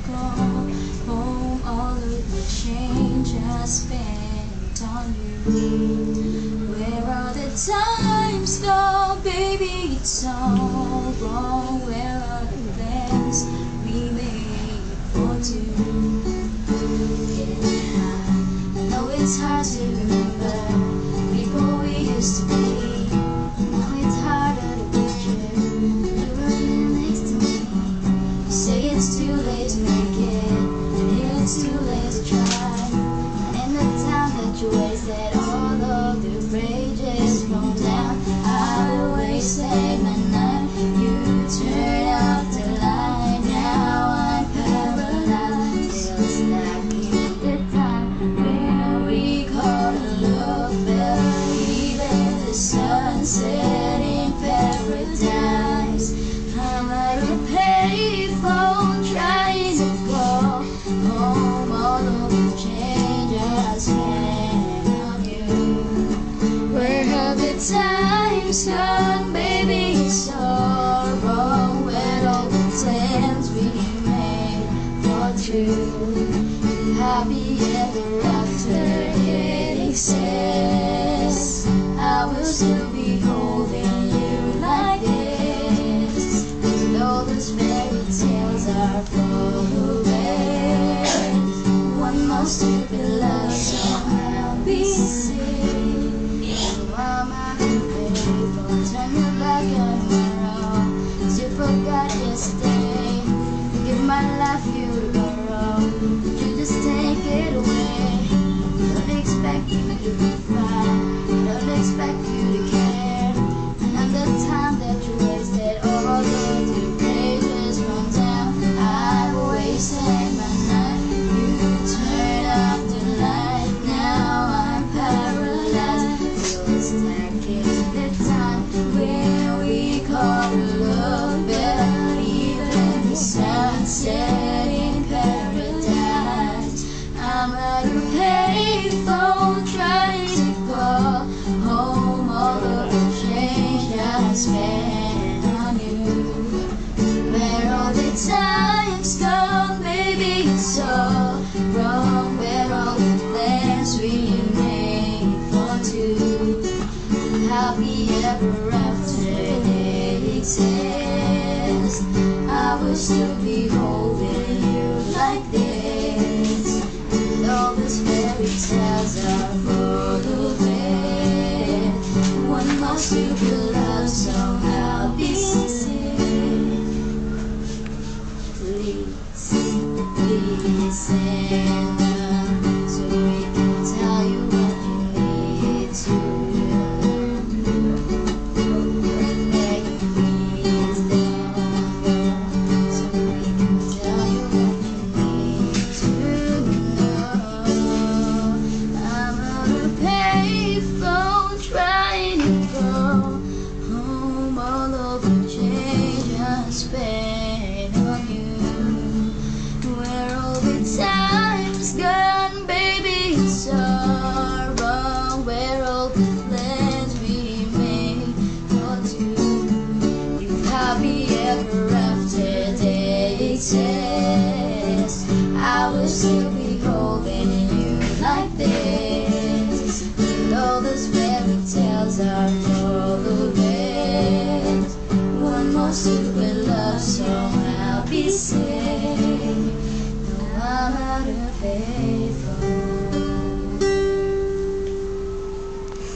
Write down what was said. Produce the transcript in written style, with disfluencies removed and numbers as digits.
go home. All of the change I spent on you. Where are the times go, baby? It's all wrong. Where are the plans we made for two? Yeah, I know it's hard to remember people we used to be. Now it's harder to picture you were next to me. You say it's too late to make it, and it's too late to try. And the time that you wasted, all of the bridges blown down. I wasted my night, you turned off the light. Now I'm paralyzed, still stuck in the time when we caught a love better. Even the sunset in paradise. I'm at a payphone trying to call home. All of the change I spent on you. Where have the times gone, baby? It's all wrong. Where all the plans we made for two? Happy ever after it exists. I will still be holding you like this. And all those fairy tales are for the best. One more stupid love song I'll be singing. So I'm out of payphone, turn your back on tomorrow. 'Cause you forgot yesterday. Give my life you to borrow. You just take it away. Don't expect you to be fine. Don't expect you to care. Another time that you wasted, all of the pages run down. I wasted my night, you turned off the light. Now I'm paralyzed, still stuck in the time when we caught love better. Even the sunset in paradise. I'm at a payphone trying to call home. All of the change I spent on you. Where all the times gone, baby? It's all wrong. Where all the plans we made for two? Happy ever after they exist. I will still be holding you like this. And all those fairy tales are for the best. One more stupid love song I'll be singing. Please listen, so we can tell you what you need to know. Beg you please don't, so we can tell you what you need to know. I'm on a payphone trying to go home. All of the change I spent on you. Where all the times gone, baby? It's all wrong. Where all the plans we made for two? If happy ever after they exist, I will still be holding you like this. And all those fairy tales are for the best. One more stupid love song I'll be singing. No, I'm out of payphone.